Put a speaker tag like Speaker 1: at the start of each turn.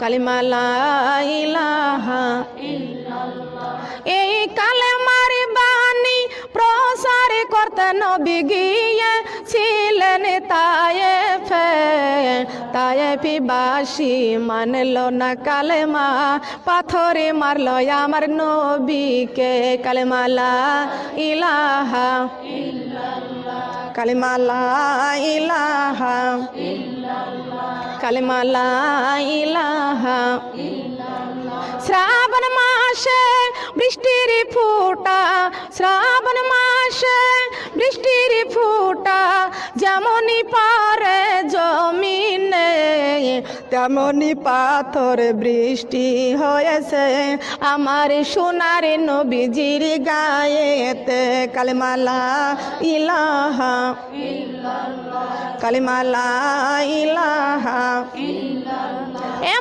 Speaker 1: কালিমা লা ইলাহা ইল্লাল্লাহ। এই কালেমার বাণী প্রসার করতে নবী গিয়েছিলেন তায়েফে। তায়েফিবাসী মানল না কালেমা, পাথরে মারল আমার নবীকে। কালেমা লা ইলাহা ইল্লাল্লাহ, কালেমা লা ইলাহা ইল্লাল্লাহ, কালেমা লা ইলাহা ইল্লাল্লাহ। শ্রাবণ মাসে বৃষ্টির ফুটা, শ্রাবণ মাসে বৃষ্টির ফুটা, যেমনই পারে জমিনে তেমনি পাথর বৃষ্টি হয়েছে আমার সোনার নবীজির গায়েতে। কালেমা লা ইলাহা ইল্লাল্লাহ, কালেমা লা ইলাহা ইল্লাল্লাহ।